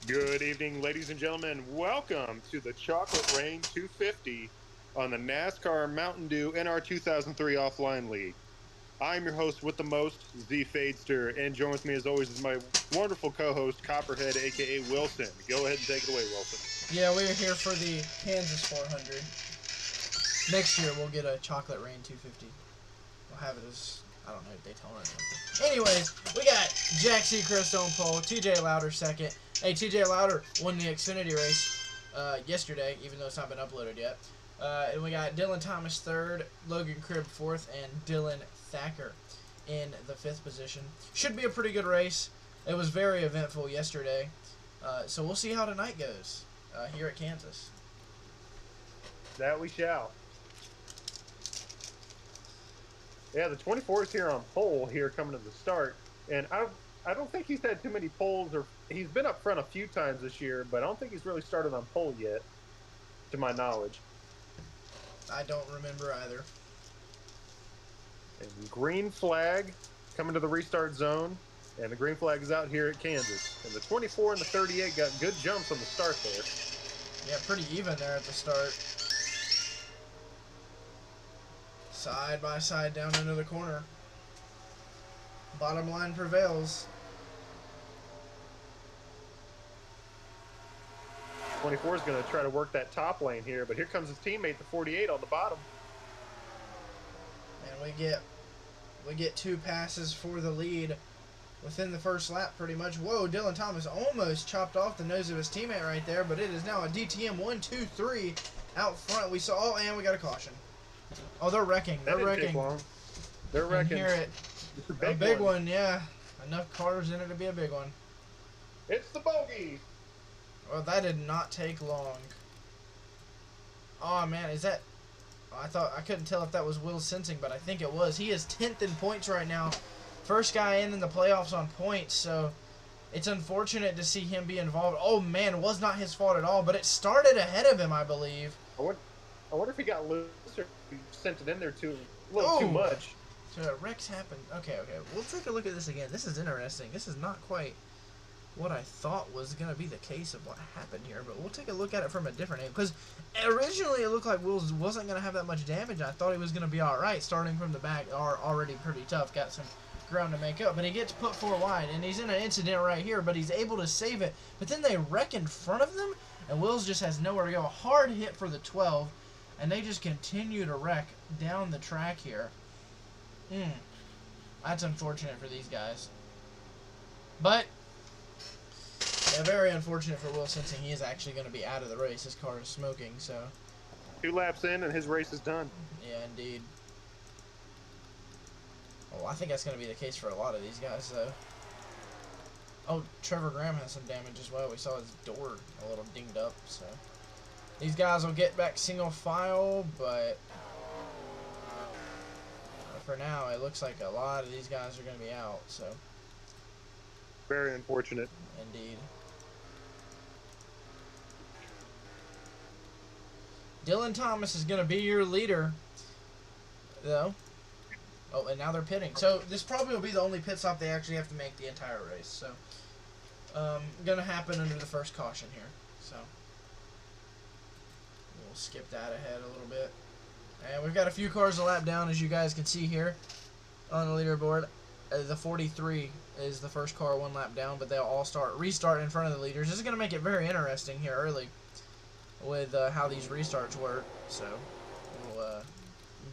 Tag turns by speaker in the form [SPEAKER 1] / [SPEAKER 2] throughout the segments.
[SPEAKER 1] Good evening, ladies and gentlemen. Welcome to the Chocolate Rain 250 on the NASCAR Mountain Dew NR 2003 Offline League. I'm your host with the most, Z Fadester, and join with me as always is my wonderful co-host, Copperhead, aka Wilson. Go ahead and take it away, Wilson.
[SPEAKER 2] Yeah, we're here for the Kansas 400. Next year we'll get a Chocolate Rain 250. We'll have it as, I don't know, Daytona or something. Anyways, we got Jack Seacrest on pole, TJ Lauder second. Hey, TJ Lauder won the Xfinity race yesterday, even though it's not been uploaded yet. And we got Dylan Thomas third, Logan Cribb fourth, and Dylan Thacker in the fifth position. Should be a pretty good race. It was very eventful yesterday. So we'll see how tonight goes here at Kansas.
[SPEAKER 1] That we shall. Yeah, the 24 is here on pole here coming to the start, and I don't think he's had too many poles, or he's been up front a few times this year, but I don't think he's really started on pole yet, to my knowledge.
[SPEAKER 2] I don't remember either.
[SPEAKER 1] And green flag coming to the restart zone, and the green flag is out here at Kansas. And the 24 and the 38 got good jumps on the start there.
[SPEAKER 2] Yeah, pretty even there at the start. Side by side down into the corner. Bottom line prevails.
[SPEAKER 1] 24 is going to try to work that top lane here, but here comes his teammate, the 48, on the bottom.
[SPEAKER 2] And we get two passes for the lead within the first lap pretty much. Whoa, Dylan Thomas almost chopped off the nose of his teammate right there, but it is now a DTM 1-2-3 out front. We saw, oh, and we got a caution. Oh, they're wrecking. They're wrecking.
[SPEAKER 1] They're wrecking.
[SPEAKER 2] Hear it.
[SPEAKER 1] It's a
[SPEAKER 2] big one, yeah. Enough cars in it to be a big one.
[SPEAKER 1] It's the bogey.
[SPEAKER 2] Well, that did not take long. Oh man, is that? I couldn't tell if that was Will Sensing, but I think it was. He is 10th in points right now. First guy in the playoffs on points, so it's unfortunate to see him be involved. Oh man, it was not his fault at all, but it started ahead of him, I believe.
[SPEAKER 1] I wonder if he got loose or he sent it in there a little too much.
[SPEAKER 2] So wrecks happened. Okay. We'll take a look at this again. This is interesting. This is not quite what I thought was going to be the case of what happened here, but we'll take a look at it from a different angle, because originally it looked like Wills wasn't going to have that much damage. I thought he was going to be alright, starting from the back, are already pretty tough, got some ground to make up, but he gets put 4 wide, and he's in an incident right here, but he's able to save it, but then they wreck in front of them, and Wills just has nowhere to go. A hard hit for the 12, and they just continue to wreck down the track here. That's unfortunate for these guys. But yeah, very unfortunate for Will Sensing. He is actually going to be out of the race. His car is smoking, so.
[SPEAKER 1] 2 laps in and his race is done.
[SPEAKER 2] Yeah, indeed. Well, I think that's going to be the case for a lot of these guys, though. Oh, Trevor Graham has some damage as well. We saw his door a little dinged up, so. These guys will get back single file, but for now, it looks like a lot of these guys are going to be out, so.
[SPEAKER 1] Very unfortunate.
[SPEAKER 2] Indeed. Dylan Thomas is going to be your leader, though. Oh, and now they're pitting. So this probably will be the only pit stop they actually have to make the entire race. So, going to happen under the first caution here. So, we'll skip that ahead a little bit. And we've got a few cars a lap down, as you guys can see here on the leaderboard. The 43 is the first car 1 lap down, but they'll all restart in front of the leaders. This is going to make it very interesting here early with how these restarts work. So we'll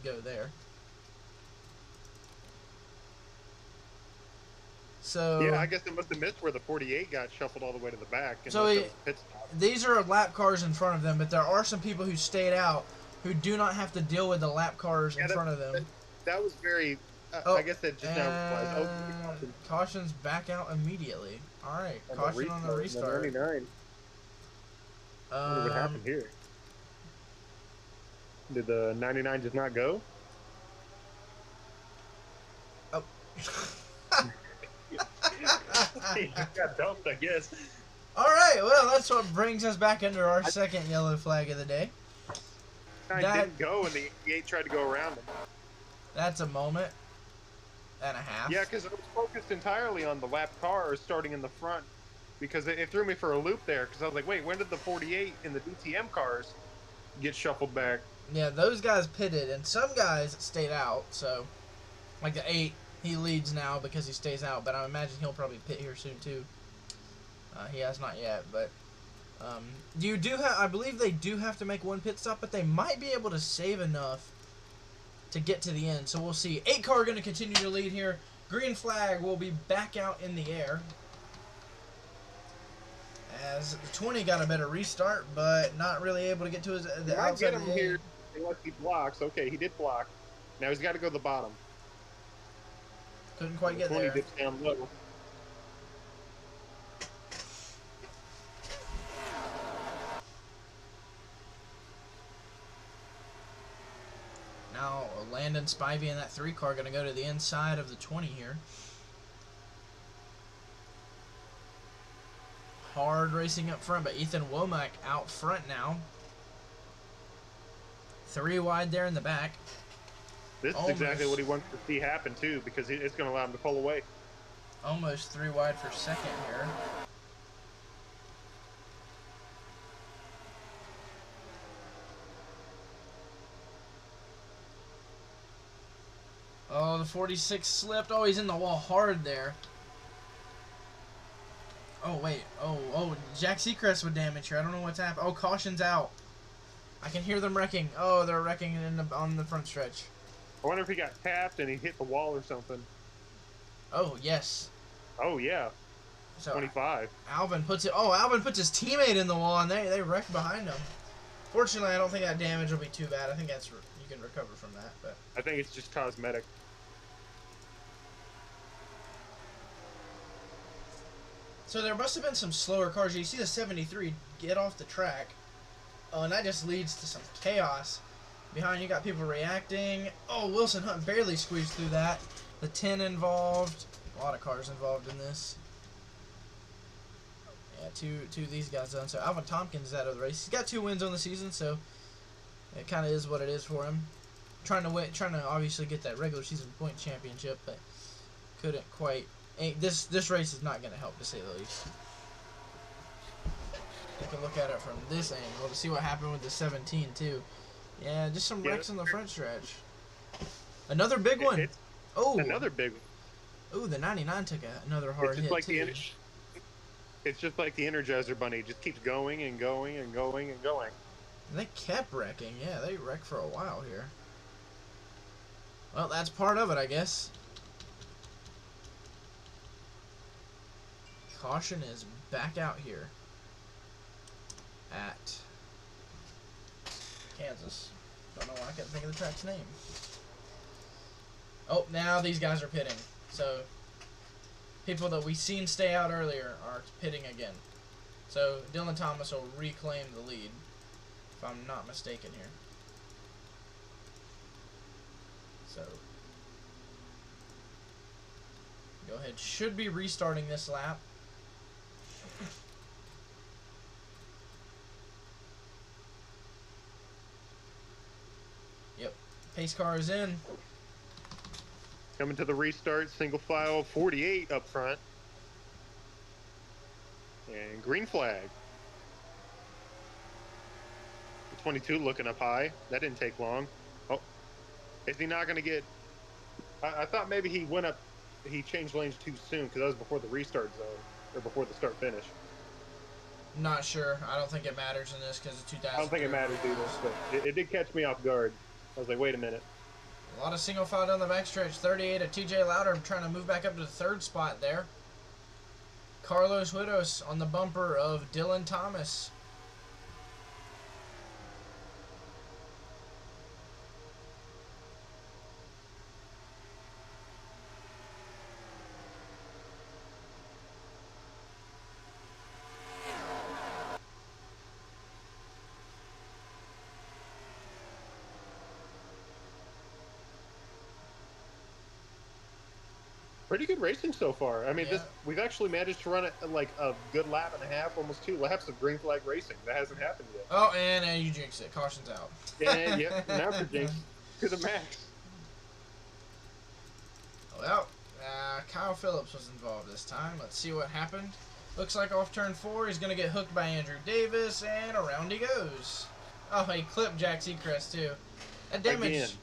[SPEAKER 2] go there. So
[SPEAKER 1] yeah, I guess it must have missed where the 48 got shuffled all the way to the back. And
[SPEAKER 2] so these are lap cars in front of them, but there are some people who stayed out who do not have to deal with the lap cars in front of them.
[SPEAKER 1] That was very. I guess that just now realized. Oh,
[SPEAKER 2] caution's back out immediately. All right, caution on the restart.
[SPEAKER 1] 99. I wonder what happened here. Did the 99 just not go?
[SPEAKER 2] Oh.
[SPEAKER 1] He got dumped, I guess.
[SPEAKER 2] All right, well, that's what brings us back under our second yellow flag of the day.
[SPEAKER 1] That didn't go, and the 88 tried to go around him.
[SPEAKER 2] That's a moment and a half.
[SPEAKER 1] Yeah, because it was focused entirely on the lap cars starting in the front because it threw me for a loop there. Because I was like, wait, when did the 48 in the DTM cars get shuffled back?
[SPEAKER 2] Yeah, those guys pitted, and some guys stayed out. So, like the 8, he leads now because he stays out. But I imagine he'll probably pit here soon too. He has not yet, but you do have. I believe they do have to make one pit stop, but they might be able to save enough to get to the end. So we'll see. 8 car going to continue to lead here. Green flag will be back out in the air. As the 20 got a better restart, but not really able to get to his the
[SPEAKER 1] I
[SPEAKER 2] outside
[SPEAKER 1] get
[SPEAKER 2] of
[SPEAKER 1] him
[SPEAKER 2] the
[SPEAKER 1] here unless he blocks. Okay, he did block. Now he's got to go to the bottom.
[SPEAKER 2] Couldn't quite
[SPEAKER 1] The
[SPEAKER 2] get
[SPEAKER 1] 20
[SPEAKER 2] there.
[SPEAKER 1] dips down low.
[SPEAKER 2] Now Landon Spivey and that 3 car going to go to the inside of the 20 here. Hard racing up front, but Ethan Womack out front now. 3 wide there in the back.
[SPEAKER 1] This is exactly what he wants to see happen too, because it's going to allow him to pull away.
[SPEAKER 2] Almost 3 wide for second here. Oh, the 46 slipped. Oh, he's in the wall hard there. Oh, wait. Oh, Jack Seacrest with damage here. I don't know what's happened. Oh, caution's out. I can hear them wrecking. Oh, they're wrecking on the front stretch.
[SPEAKER 1] I wonder if he got tapped and he hit the wall or something.
[SPEAKER 2] Oh, yes.
[SPEAKER 1] Oh, yeah.
[SPEAKER 2] So
[SPEAKER 1] 25.
[SPEAKER 2] Alvin puts it. Oh, Alvin puts his teammate in the wall, and they wreck behind him. Fortunately, I don't think that damage will be too bad. I think you can recover from that. But
[SPEAKER 1] I think it's just cosmetic.
[SPEAKER 2] so there must have been some slower cars. You see the 73 get off the track. Oh, and that just leads to some chaos. Behind you got people reacting. Oh, Wilson Hunt barely squeezed through that. The 10 involved. A lot of cars involved in this. Yeah, two of these guys done. So Alvin Tompkins is out of the race. He's got 2 wins on the season, so it kind of is what it is for him. Trying to obviously get that regular season point championship, but couldn't quite. This race is not going to help, to say the least. Take a look at it from this angle to see what happened with the 17 too. Yeah, just some wrecks on the front stretch. Another big one. Oh,
[SPEAKER 1] another big one.
[SPEAKER 2] Oh, the 99 took another hard hit too.
[SPEAKER 1] It's just like the Energizer Bunny. It just keeps going and going and going and going.
[SPEAKER 2] And they kept wrecking. Yeah, they wrecked for a while here. Well, that's part of it, I guess. Caution is back out here at Kansas. Don't know why I couldn't think of the track's name. Oh, now these guys are pitting. So, people that we seen stay out earlier are pitting again. So, Dylan Thomas will reclaim the lead, if I'm not mistaken here. So, go ahead. Should be restarting this lap. Yep. Pace car is in.
[SPEAKER 1] Coming to the restart, single file, 48 up front. And green flag. The 22 looking up high. That didn't take long. Oh, is he not going to get... I thought maybe he went up, he changed lanes too soon because that was before the restart zone, or before the start finish.
[SPEAKER 2] Not sure. I don't think it matters in this because it's 2000.
[SPEAKER 1] I don't think it matters either, but it did catch me off guard. I was like, wait a minute.
[SPEAKER 2] A lot of single file down the backstretch. 38 at TJ Louder trying to move back up to the 3rd spot there. Carlos Widows on the bumper of Dylan Thomas.
[SPEAKER 1] Pretty good racing so far. I mean,
[SPEAKER 2] Yeah.
[SPEAKER 1] we've actually managed to run it like a good lap and a half, almost 2 laps of green flag racing. That hasn't happened yet.
[SPEAKER 2] Oh, and you jinxed it. Caution's out.
[SPEAKER 1] And yep, now for Jinx to the max.
[SPEAKER 2] Well, Kyle Phillips was involved this time. Let's see what happened. Looks like off turn 4, he's going to get hooked by Andrew Davis, and around he goes. Oh, he clipped Jack Seacrest, too. That damage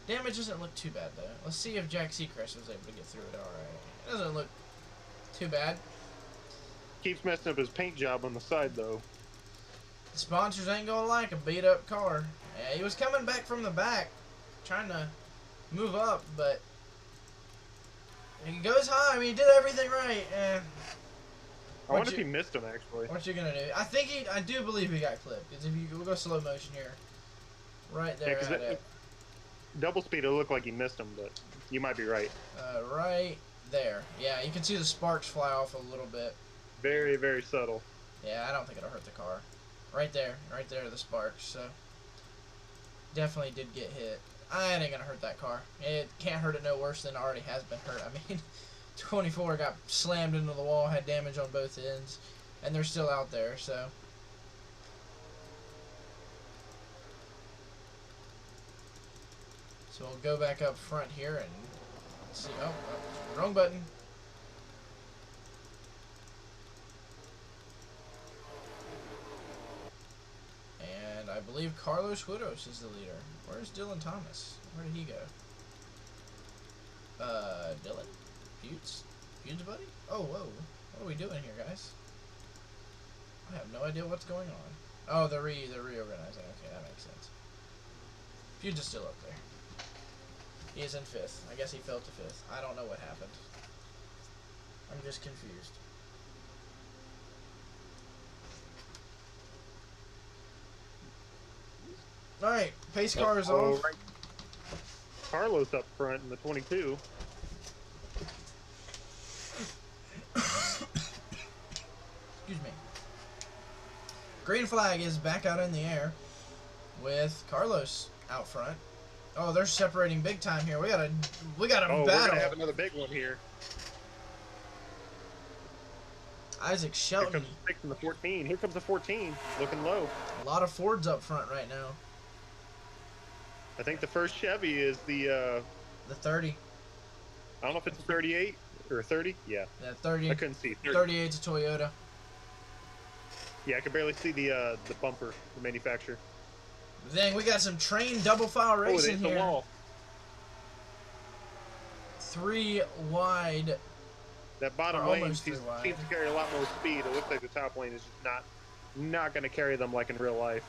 [SPEAKER 2] doesn't look too bad, though. Let's see if Jack Seacrest was able to get through it alright. It doesn't look too bad.
[SPEAKER 1] Keeps messing up his paint job on the side, though.
[SPEAKER 2] The sponsors ain't going to like a beat-up car. Yeah, he was coming back from the back, trying to move up, but he goes high. I mean, he did everything right.
[SPEAKER 1] I wonder if he missed him, actually.
[SPEAKER 2] What you gonna do? I do believe he got clipped. Because if we'll go slow motion here, right there at it.
[SPEAKER 1] Double speed, it'll look like he missed him, but you might be right.
[SPEAKER 2] Right there. Yeah, you can see the sparks fly off a little bit.
[SPEAKER 1] Very, very subtle.
[SPEAKER 2] Yeah, I don't think it'll hurt the car. Right there, the sparks. So definitely did get hit. It ain't gonna hurt that car. It can't hurt it no worse than it already has been hurt. I mean, 24 got slammed into the wall, had damage on both ends, and they're still out there, so. So we'll go back up front here and see. Oh, wrong button. And I believe Carlos Widows is the leader. Where's Dylan Thomas? Where did he go? Dylan? Feuds? Feuds, buddy? Oh, whoa. What are we doing here, guys? I have no idea what's going on. Oh, they're reorganizing. Okay, that makes sense. Feuds is still up there. He is in 5th. I guess he fell to 5th. I don't know what happened. I'm just confused. Alright, pace car is off.
[SPEAKER 1] Right. Carlos up front in the 22.
[SPEAKER 2] Excuse me. Green flag is back out in the air with Carlos out front. Oh, they're separating big time here. We got a battle.
[SPEAKER 1] We're gonna have another big one here.
[SPEAKER 2] Isaac Shelton.
[SPEAKER 1] Here comes the 6 and the 14. Here comes the 14, looking low.
[SPEAKER 2] A lot of Fords up front right now.
[SPEAKER 1] I think the first Chevy is the
[SPEAKER 2] 30.
[SPEAKER 1] I don't know if it's a 38 or a 30. Yeah.
[SPEAKER 2] Yeah, 30.
[SPEAKER 1] I couldn't see.
[SPEAKER 2] 38's a Toyota.
[SPEAKER 1] Yeah, I could barely see the bumper, the manufacturer.
[SPEAKER 2] Dang, we got some train double file racing here.
[SPEAKER 1] Wall.
[SPEAKER 2] 3 wide.
[SPEAKER 1] That bottom lane seems to carry a lot more speed. It looks like the top lane is just not going to carry them like in real life.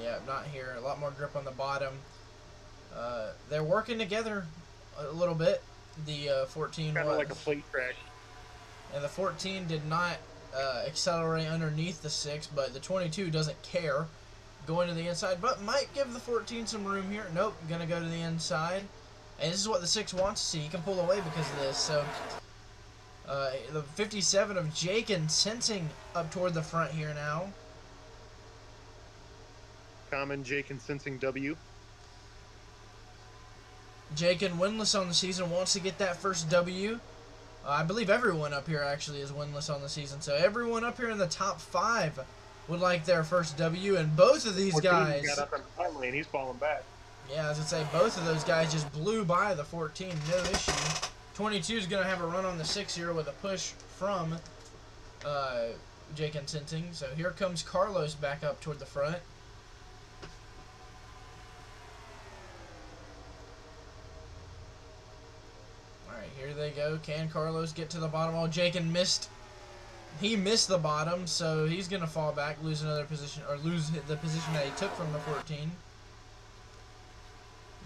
[SPEAKER 2] Yeah, not here. A lot more grip on the bottom. They're working together a little bit. The 14
[SPEAKER 1] kind of like a plate track.
[SPEAKER 2] And the 14 did not accelerate underneath the 6, but the 22 doesn't care. Going to the inside, but might give the 14 some room here. Nope, gonna go to the inside. And this is what the 6 wants to see. He can pull away because of this. So the 57 of Jakin sensing up toward the front here now.
[SPEAKER 1] Common Jakin sensing W.
[SPEAKER 2] Jakin winless on the season, wants to get that first W. I believe everyone up here actually is winless on the season. So everyone up here in the top 5 would like their first W, and both of these guys.
[SPEAKER 1] Got up in the time lane, he's falling back.
[SPEAKER 2] Yeah, as I say, both of those guys just blew by the 14, no issue. 22 is going to have a run on the 6 here with a push from Jakin Sensing. So here comes Carlos back up toward the front. Alright, here they go. Can Carlos get to the bottom? Oh, Jakin missed. He missed the bottom, so he's going to fall back, lose another position, or lose the position that he took from the 14.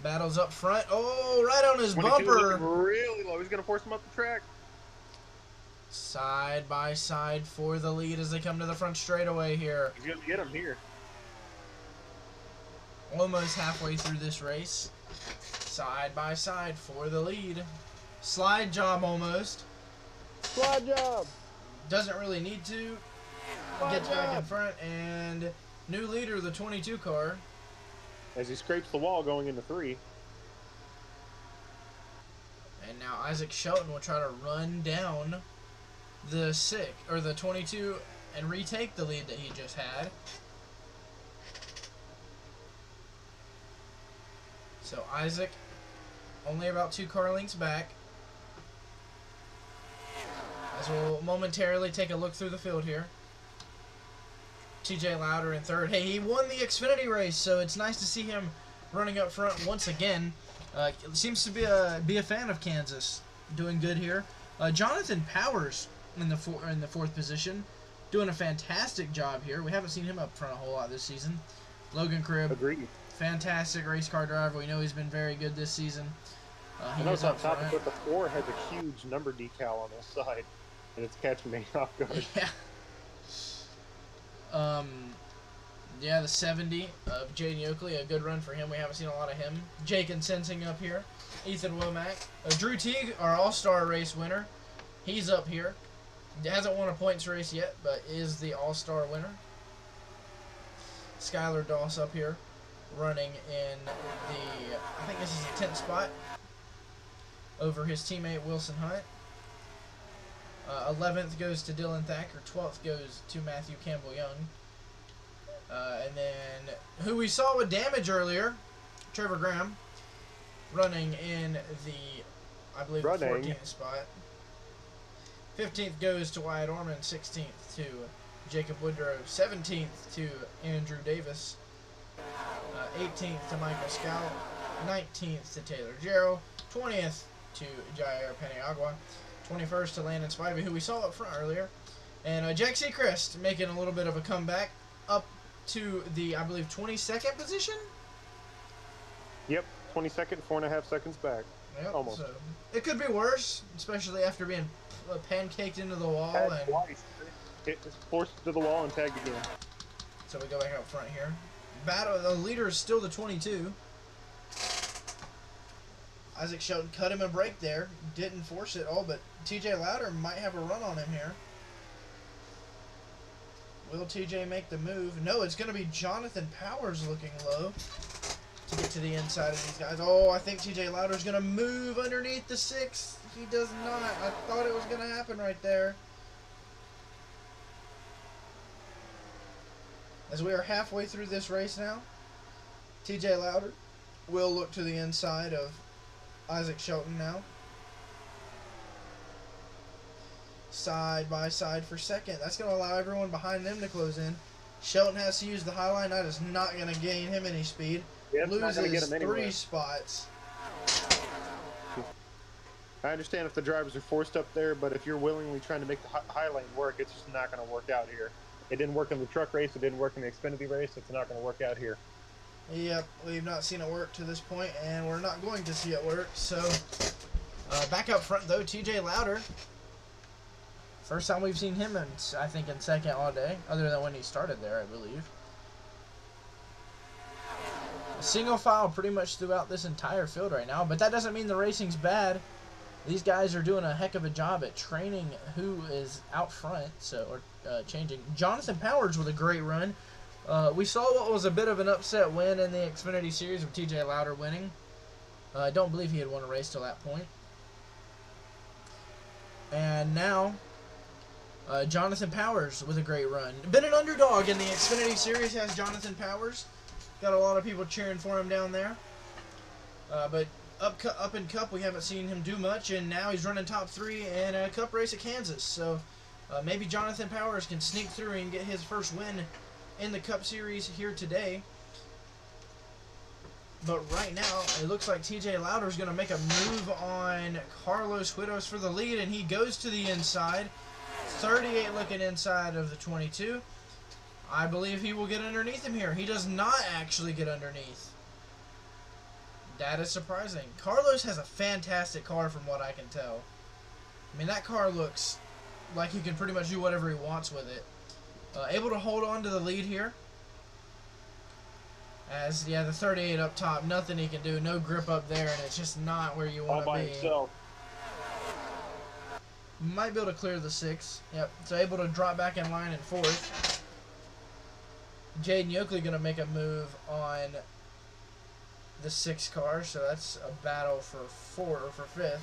[SPEAKER 2] Battles up front. Oh, right on his bumper.
[SPEAKER 1] Really low. He's going to force him up the track.
[SPEAKER 2] Side by side for the lead as they come to the front straightaway here.
[SPEAKER 1] He's going to get him here.
[SPEAKER 2] Almost halfway through this race. Side by side for the lead. Slide job almost.
[SPEAKER 1] Slide job.
[SPEAKER 2] Doesn't really need to. Gets back in front, and new leader, the 22 car.
[SPEAKER 1] As he scrapes the wall going into 3.
[SPEAKER 2] And now Isaac Shelton will try to run down the 6 or the 22 and retake the lead that he just had. So Isaac only about 2 car lengths back. As we'll momentarily take a look through the field here. TJ Lauder in third. Hey, he won the Xfinity race, so it's nice to see him running up front once again. Seems to be a fan of Kansas. Doing good here. Jonathan Powers in the fourth position, doing a fantastic job here. We haven't seen him up front a whole lot this season. Logan Cribb,
[SPEAKER 1] Agreed.
[SPEAKER 2] fantastic race car driver. We know he's been very good this season.
[SPEAKER 1] I know it's on top of it, the 4 has a huge number decal on the side, and it's catching me off guard.
[SPEAKER 2] Yeah. Yeah, the 70 of Jaden Oakley, a good run for him. We haven't seen a lot of him. Jake and Sensing up here. Ethan Womack. Drew Teague, our All-Star race winner. He's up here. He hasn't won a points race yet, but is the All-Star winner. Skylar Doss up here, running in the, I think this is the 10th spot, over his teammate Wilson Hunt. 11th goes to Dylan Thacker. 12th goes to Matthew Campbell-Young. And then, who we saw with damage earlier, Trevor Graham, running in the, I believe, the 14th spot. 15th goes to Wyatt Orman. 16th to Jacob Woodrow. 17th to Andrew Davis. 18th to Michael Scout. 19th to Taylor Jarrow. 20th to Jair Peniagua. 21st to Landon Spivey, who we saw up front earlier. And Jack Seacrest making a little bit of a comeback up to the, I believe, 22nd position?
[SPEAKER 1] Yep, 22nd, 4.5 seconds back.
[SPEAKER 2] Yep,
[SPEAKER 1] almost.
[SPEAKER 2] So it could be worse, especially after being pancaked into the wall.
[SPEAKER 1] Tagged
[SPEAKER 2] And
[SPEAKER 1] twice. It was forced to the wall and tagged again.
[SPEAKER 2] so we go back up front here. Battle. The leader is still the 22. Isaac Shelton cut him a break there. Didn't force it all, but TJ Lauder might have a run on him here. Will TJ make the move? No, it's going to be Jonathan Powers looking low to get to the inside of these guys. Oh, I think TJ Lauder's going to move underneath the 6. He does not. I thought it was going to happen right there. As we are halfway through this race now, TJ Lauder will look to the inside of Isaac Shelton now. Side by side for second. That's going to allow everyone behind them to close in. Shelton has to use the high line. That is not going to gain him any speed.
[SPEAKER 1] Yep,
[SPEAKER 2] Loses 3 spots.
[SPEAKER 1] I understand if the drivers are forced up there, but if you're willingly trying to make the high lane work, it's just not going to work out here. It didn't work in the truck race. It didn't work in the Xfinity race. It's not going to work out here.
[SPEAKER 2] Yep, we've not seen it work to this point, and we're not going to see it work. So, back up front, though, TJ Lauder. First time we've seen him, I think, in second all day, other than when he started there, I believe. A single file pretty much throughout this entire field right now, but that doesn't mean the racing's bad. These guys are doing a heck of a job at training who is out front, or changing. Jonathan Powers with a great run. We saw what was a bit of an upset win in the Xfinity Series with TJ Lauder winning. I don't believe he had won a race till that point. And now, Jonathan Powers with a great run. Been an underdog in the Xfinity Series, has Jonathan Powers. Got a lot of people cheering for him down there. But up in Cup, we haven't seen him do much, and now he's running top 3 in a Cup race at Kansas. So maybe Jonathan Powers can sneak through and get his first win in the Cup Series here today. But right now, it looks like TJ Lauder is going to make a move on Carlos Huitos for the lead, and he goes to the inside. 38 looking inside of the 22. I believe he will get underneath him here. He does not actually get underneath. That is surprising. Carlos has a fantastic car from what I can tell. I mean, that car looks like he can pretty much do whatever he wants with it. Able to hold on to the lead here. As, yeah, the 38 up top, nothing he can do. No grip up there, and it's just not where you want to be.
[SPEAKER 1] All by himself.
[SPEAKER 2] Might be able to clear the 6. Yep, so able to drop back in line in 4th. Jaden Oakley going to make a move on the 6 car, so that's a battle for 5th.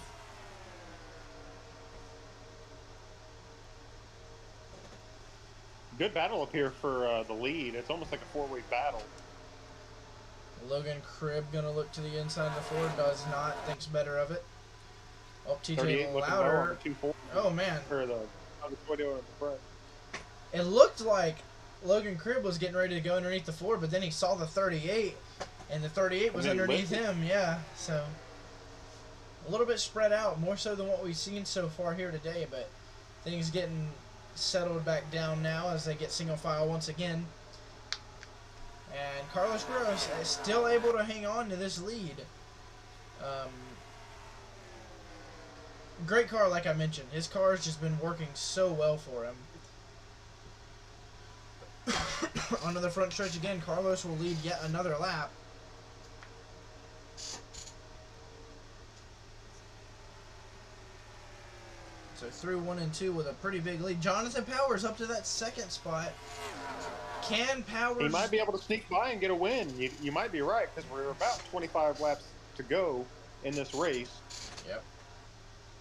[SPEAKER 1] Good battle up here for the lead. It's almost like a 4-way battle.
[SPEAKER 2] Logan Cribb going to look to the inside of the 4. Does not. Thinks better of it. Oh, TJ
[SPEAKER 1] 38 looking low on
[SPEAKER 2] Louder.
[SPEAKER 1] the 240.
[SPEAKER 2] Oh, man.
[SPEAKER 1] Or the Toyota in the front.
[SPEAKER 2] It looked like Logan Cribb was getting ready to go underneath the Ford, but then he saw the 38, and the 38 was underneath him. Yeah, so a little bit spread out, more so than what we've seen so far here today, but things getting settled back down now as they get single file once again. And Carlos Gross is still able to hang on to this lead. Great car, like I mentioned. His car has just been working so well for him. Onto the front stretch again, Carlos will lead yet another lap. So through 1 and 2 with a pretty big lead. Jonathan Powers up to that second spot. Can Powers...
[SPEAKER 1] He might be able to sneak by and get a win. You might be right, because we're about 25 laps to go in this race.
[SPEAKER 2] Yep.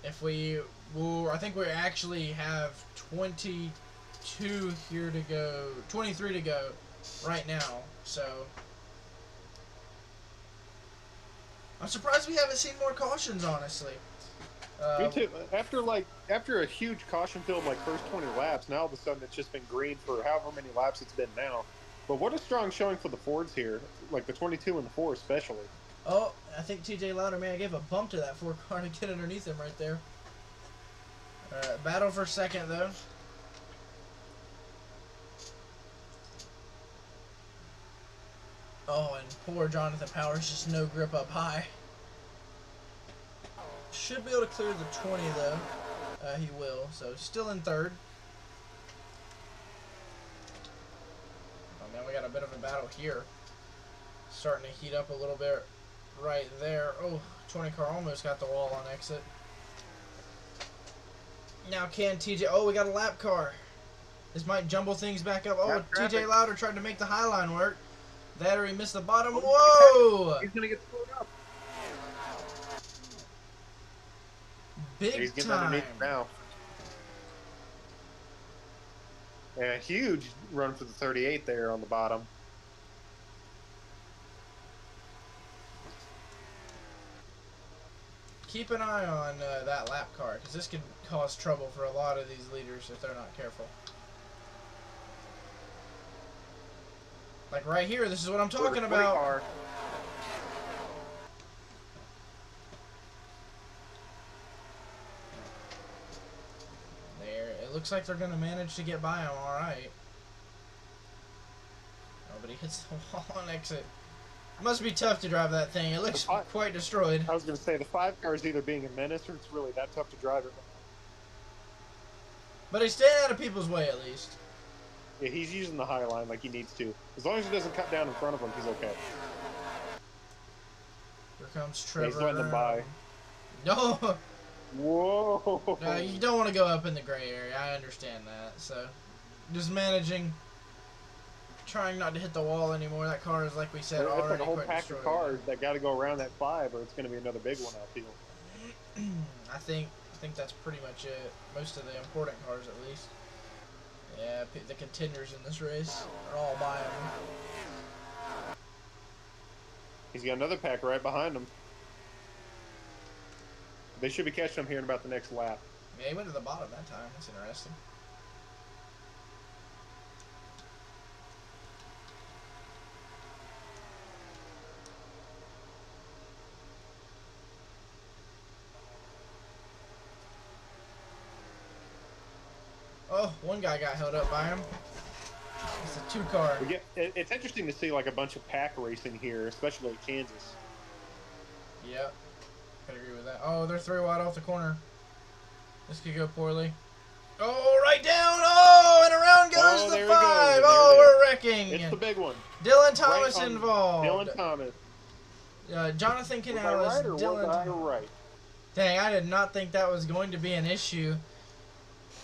[SPEAKER 2] If we... Well, I think we actually have 22 here to go. 23 to go right now. So... I'm surprised we haven't seen more cautions, honestly.
[SPEAKER 1] Me too. After a huge caution filled like first 20 laps, now all of a sudden it's just been green for however many laps it's been now. But what a strong showing for the Fords here, like the 22 and the 4 especially.
[SPEAKER 2] Oh, I think TJ Louder may have gave a bump to that 4 car to get underneath him right there. Battle for second though. Oh, and poor Jonathan Powers, just no grip up high. Should be able to clear the 20 though. He will, so still in third. Oh man, we got a bit of a battle here. Starting to heat up a little bit right there. Oh, 20 car almost got the wall on exit. Now can TJ... Oh, we got a lap car. This might jumble things back up. Oh, TJ Louder tried to make the high line work. That or he missed the bottom. Whoa!
[SPEAKER 1] He's going to get slowed up.
[SPEAKER 2] Big
[SPEAKER 1] getting
[SPEAKER 2] time.
[SPEAKER 1] underneath now. And a huge run for the 38 there on the bottom.
[SPEAKER 2] Keep an eye on that lap car, because this could cause trouble for a lot of these leaders if they're not careful. Like right here, this is what I'm talking about. There, it looks like they're going to manage to get by him all right. Oh, but he hits the wall on exit. Must be tough to drive that thing. It looks quite destroyed.
[SPEAKER 1] I was going to say, the 5 car is either being a menace or it's really that tough to drive it.
[SPEAKER 2] But he's staying out of people's way at least.
[SPEAKER 1] Yeah, he's using the high line like he needs to. As long as he doesn't cut down in front of him, he's okay.
[SPEAKER 2] Here comes Trevor.
[SPEAKER 1] Yeah, he's letting them by.
[SPEAKER 2] No!
[SPEAKER 1] Whoa!
[SPEAKER 2] No, you don't want to go up in the gray area. I understand that. So, just managing, trying not to hit the wall anymore. That car is, like we said, already
[SPEAKER 1] it's like a whole
[SPEAKER 2] quite
[SPEAKER 1] pack
[SPEAKER 2] destroyed.
[SPEAKER 1] of cars that got to go around that 5, or it's going to be another big one outfield.
[SPEAKER 2] I think that's pretty much it. Most of the important cars, at least. Yeah, the contenders in this race are all by him.
[SPEAKER 1] He's got another pack right behind him. They should be catching him here in about the next lap.
[SPEAKER 2] Yeah, he went to the bottom that time. That's interesting. Oh, one guy got held up by him. It's a 2 car.
[SPEAKER 1] It's interesting to see like a bunch of pack racing here, especially at Kansas.
[SPEAKER 2] Yep. I agree with that. Oh, they're 3 wide off the corner. This could go poorly. Oh, right down. Oh, and around goes the 5. Oh, we're wrecking.
[SPEAKER 1] It's the big one.
[SPEAKER 2] Dylan Thomas involved.
[SPEAKER 1] Dylan Thomas.
[SPEAKER 2] Jonathan Canales.
[SPEAKER 1] Was I right or was I right?
[SPEAKER 2] Dang, I did not think that was going to be an issue.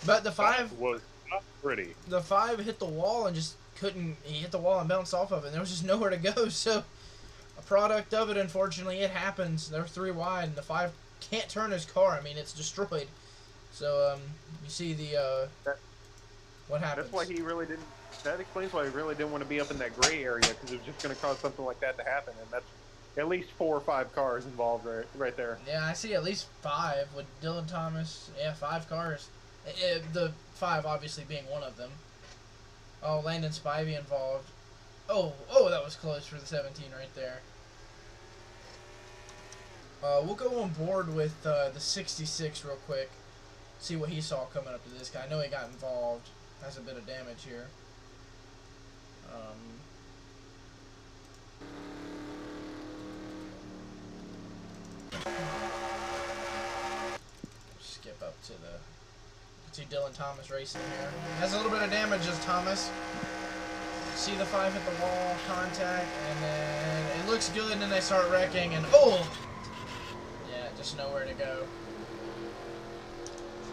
[SPEAKER 2] But the 5
[SPEAKER 1] was not pretty.
[SPEAKER 2] The 5 hit the wall and just couldn't. He hit the wall and bounced off of it. And there was just nowhere to go. So, a product of it, unfortunately, it happens. They're 3 wide, and the 5 can't turn his car. I mean, it's destroyed. So, you see the what happens.
[SPEAKER 1] That's why he really didn't. That explains why he really didn't want to be up in that gray area, because it was just going to cause something like that to happen. And at least 4 or 5 cars involved right there.
[SPEAKER 2] Yeah, I see at least 5 with Dylan Thomas. Yeah, 5 cars. The 5 obviously being one of them. Oh, Landon Spivey involved. Oh, that was close for the 17 right there. We'll go on board with the 66 real quick. See what he saw coming up to this guy. I know he got involved. Has a bit of damage here. Skip up to the... You can see Dylan Thomas racing here. Has a little bit of damage as Thomas. See the 5 hit the wall, contact, and then it looks good, and then they start wrecking, and yeah, just nowhere to go.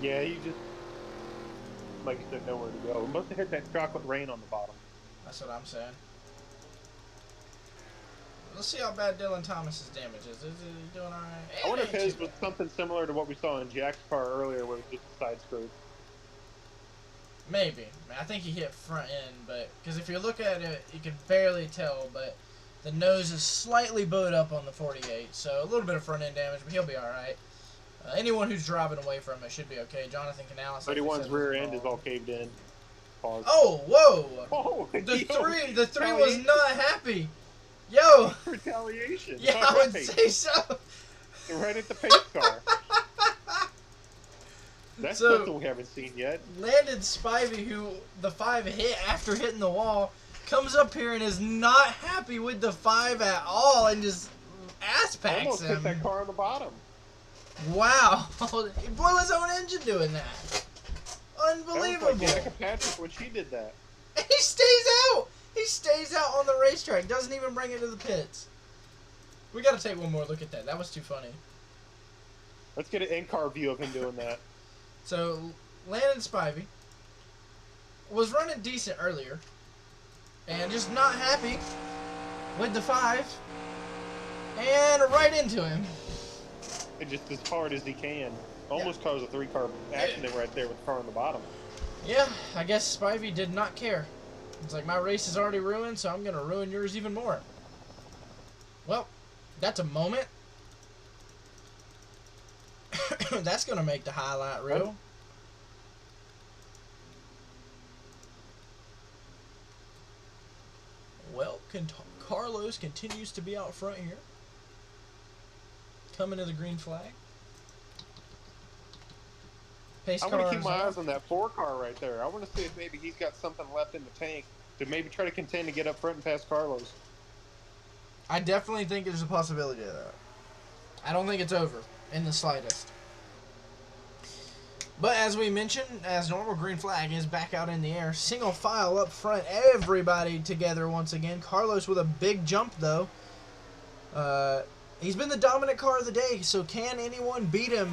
[SPEAKER 1] Yeah, you just, like you said, nowhere to go. We must have hit that chocolate rain on the bottom.
[SPEAKER 2] That's what I'm saying. Let's see how bad Dylan Thomas's damage is. Is he doing alright?
[SPEAKER 1] I wonder if his was something similar to what we saw in Jack's car earlier, where it was just a side scrape.
[SPEAKER 2] Maybe. I think he hit front end, but because if you look at it, you can barely tell, but the nose is slightly bowed up on the 48, so a little bit of front end damage, but he'll be alright. Anyone who's driving away from it should be okay. Jonathan Canales.
[SPEAKER 1] 31's rear end is all caved in. Pause.
[SPEAKER 2] Oh, whoa!
[SPEAKER 1] Oh,
[SPEAKER 2] the three was not happy. Yo!
[SPEAKER 1] Retaliation.
[SPEAKER 2] Yeah, I would say so.
[SPEAKER 1] Right at the pace car. That's something we haven't seen yet.
[SPEAKER 2] Landon Spivey, who the 5 hit after hitting the wall, comes up here and is not happy with the 5 at all and just ass packs
[SPEAKER 1] Almost
[SPEAKER 2] him.
[SPEAKER 1] hit that car on the bottom.
[SPEAKER 2] Wow. He blew his own engine doing that. Unbelievable.
[SPEAKER 1] That was like Danica Patrick when she did that.
[SPEAKER 2] He stays out. He stays out on the racetrack. Doesn't even bring it to the pits. We got to take one more look at that. That was too funny.
[SPEAKER 1] Let's get an in-car view of him doing that.
[SPEAKER 2] So, Landon Spivey was running decent earlier and just not happy with the 5 and right into him.
[SPEAKER 1] And just as hard as he can. Almost caused a 3-car accident right there with the car on the bottom.
[SPEAKER 2] Yeah, I guess Spivey did not care. It's like, my race is already ruined, so I'm going to ruin yours even more. Well, that's a moment. That's going to make the highlight reel. Well, Carlos continues to be out front here. Coming to the green flag. Pace
[SPEAKER 1] I want to keep my
[SPEAKER 2] cars
[SPEAKER 1] eyes on that 4 car right there. I want to see if maybe he's got something left in the tank to maybe try to contend to get up front and pass Carlos.
[SPEAKER 2] I definitely think there's a possibility of that. I don't think it's over in the slightest. But as we mentioned, as normal, green flag is back out in the air. Single file up front, everybody together once again. Carlos with a big jump though. He's been the dominant car of the day, so can anyone beat him?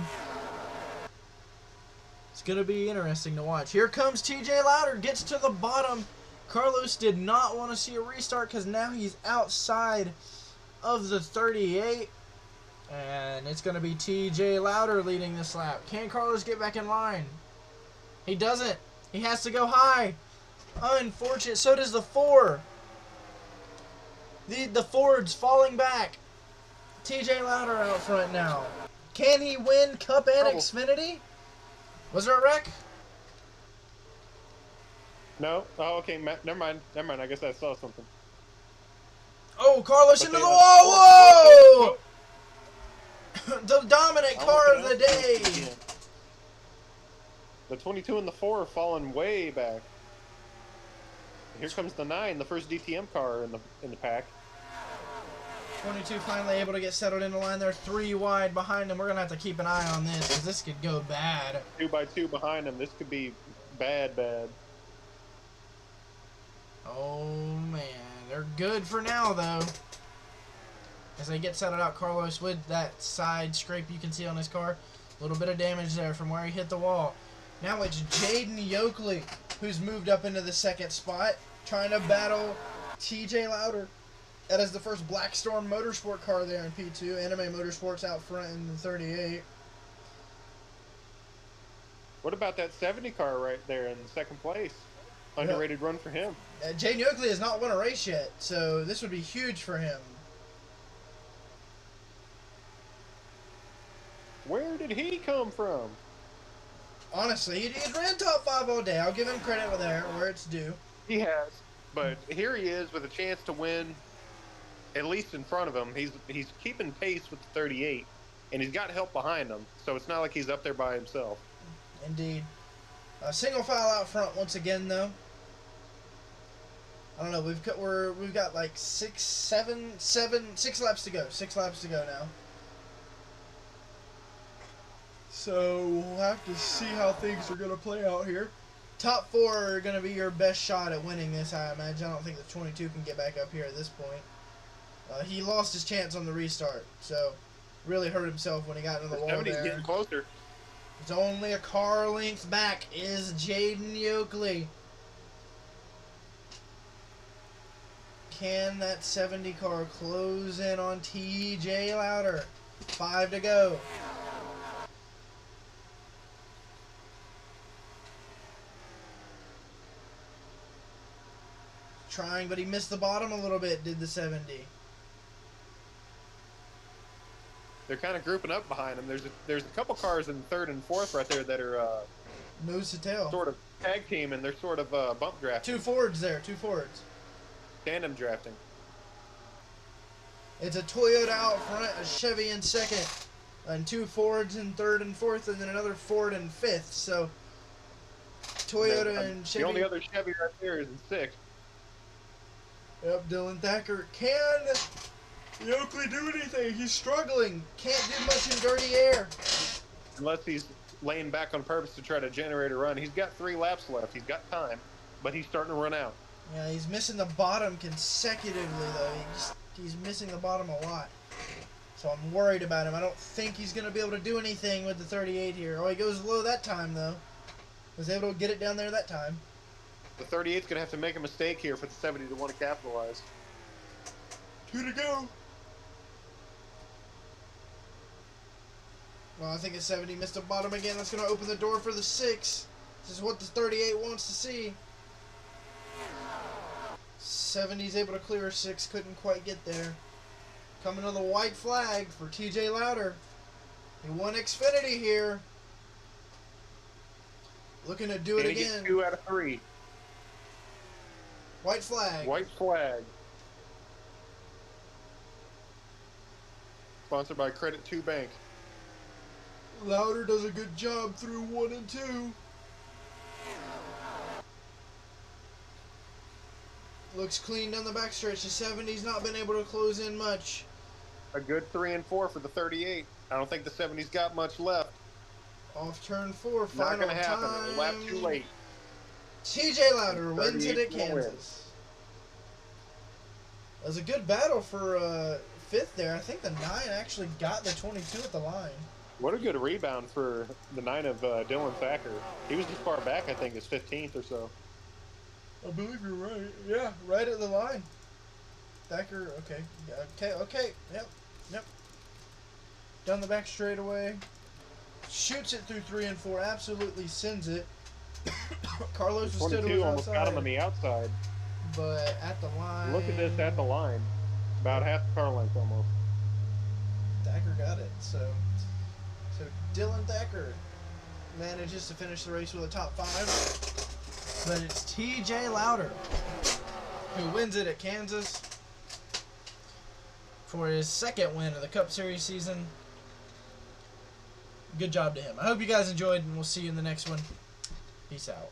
[SPEAKER 2] It's going to be interesting to watch. Here comes TJ Louder, gets to the bottom. Carlos did not want to see a restart because now he's outside of the 38. And it's going to be TJ Louder leading this lap. Can Carlos get back in line? He doesn't. He has to go high. Unfortunate. So does the 4. The Ford's falling back. TJ Louder out front now. Can he win Cup and Xfinity? Was there a wreck?
[SPEAKER 1] No? Oh, okay. Never mind. Never mind. I guess I saw something.
[SPEAKER 2] Oh, Carlos into the wall. Whoa! The dominant car of the day.
[SPEAKER 1] The 22 and the 4 are falling way back. Here comes the 9, the first DTM car in the pack.
[SPEAKER 2] 22 finally able to get settled in the line. They're 3 wide behind him. We're going to have to keep an eye on this because this could go bad.
[SPEAKER 1] 2 by 2 behind him. This could be bad.
[SPEAKER 2] Oh, man. They're good for now, though. As they get settled out, Carlos with that side scrape you can see on his car. A little bit of damage there from where he hit the wall. Now it's Jaden Yoakley who's moved up into the 2nd spot, trying to battle TJ Louder. That is the first Black Storm Motorsport car there in P2. Anime Motorsports out front in the 38.
[SPEAKER 1] What about that 70 car right there in 2nd place? Underrated run for him.
[SPEAKER 2] Jaden Yoakley has not won a race yet, so this would be huge for him.
[SPEAKER 1] did he come from?
[SPEAKER 2] Honestly, he ran top 5 all day. I'll give him credit where it's due.
[SPEAKER 1] He has, but here he is with a chance to win, at least in front of him. He's keeping pace with the 38, and he's got help behind him, so it's not like he's up there by himself.
[SPEAKER 2] Indeed. Single file out front once again, though. I don't know. We've got like 6 laps to go. 6 laps to go now. So we'll have to see how things are gonna play out here. Top 4 are gonna be your best shot at winning this, I imagine. I don't think the 22 can get back up here at this point. He lost his chance on the restart, so really hurt himself when he got into the wall there.
[SPEAKER 1] Getting closer.
[SPEAKER 2] It's only a car length back is Jaden Yoakley. Can that 70 car close in on TJ Louder? 5 to go. Trying, but he missed the bottom a little bit, did the 70.
[SPEAKER 1] They're kind of grouping up behind him. There's a couple cars in 3rd and 4th right there that are
[SPEAKER 2] nose to tail.
[SPEAKER 1] Sort of tag team, and they're sort of bump drafting.
[SPEAKER 2] 2 Fords there, 2 Fords.
[SPEAKER 1] Tandem drafting.
[SPEAKER 2] It's a Toyota out front, a Chevy in 2nd, and 2 Fords in 3rd and 4th, and then another Ford in 5th. So Toyota and Chevy.
[SPEAKER 1] The only other Chevy right there is in 6th.
[SPEAKER 2] Yep, Dylan Thacker. Can Yoakley do anything? He's struggling. Can't do much in dirty air.
[SPEAKER 1] Unless he's laying back on purpose to try to generate a run. He's got 3 laps left. He's got time, but he's starting to run out.
[SPEAKER 2] Yeah, he's missing the bottom consecutively, though. He's missing the bottom a lot. So I'm worried about him. I don't think he's going to be able to do anything with the 38 here. Oh, he goes low that time, though. Was able to get it down there that time.
[SPEAKER 1] The 38's going to have to make a mistake here for the 70 to want to capitalize.
[SPEAKER 2] 2 to go. Well, I think the 70 missed the bottom again. That's going to open the door for the 6. This is what the 38 wants to see. 70's able to clear 6. Couldn't quite get there. Coming to the white flag for TJ Louder. He won Xfinity here. Looking to do it again.
[SPEAKER 1] Get 2 out of 3.
[SPEAKER 2] White flag.
[SPEAKER 1] White flag. Sponsored by Credit 2 Bank.
[SPEAKER 2] Louder does a good job through 1 and 2. Looks clean down the backstretch. The 70's not been able to close in much.
[SPEAKER 1] A good 3 and 4 for the 38. I don't think the 70's got much left.
[SPEAKER 2] Off turn 4, final
[SPEAKER 1] not gonna happen.
[SPEAKER 2] time.
[SPEAKER 1] A lap too late.
[SPEAKER 2] TJ Louder wins it at Kansas. It was a good battle for 5th there. I think the 9 actually got the 22 at the line.
[SPEAKER 1] What a good rebound for the 9 of Dylan Thacker. He was as far back, I think, as 15th or so.
[SPEAKER 2] I believe you're right. Yeah, right at the line. Thacker, okay. Yeah, okay. Yep. Down the back straightaway. Shoots it through 3 and 4. Absolutely sends it. Carlos was still
[SPEAKER 1] 22 almost got him on the outside.
[SPEAKER 2] But at the line.
[SPEAKER 1] Look at this at the line. About half the car length almost.
[SPEAKER 2] Thacker got it. So Dylan Thacker manages to finish the race with a top 5. But it's TJ Louder who wins it at Kansas for his 2nd win of the Cup Series season. Good job to him. I hope you guys enjoyed, and we'll see you in the next one. Peace out.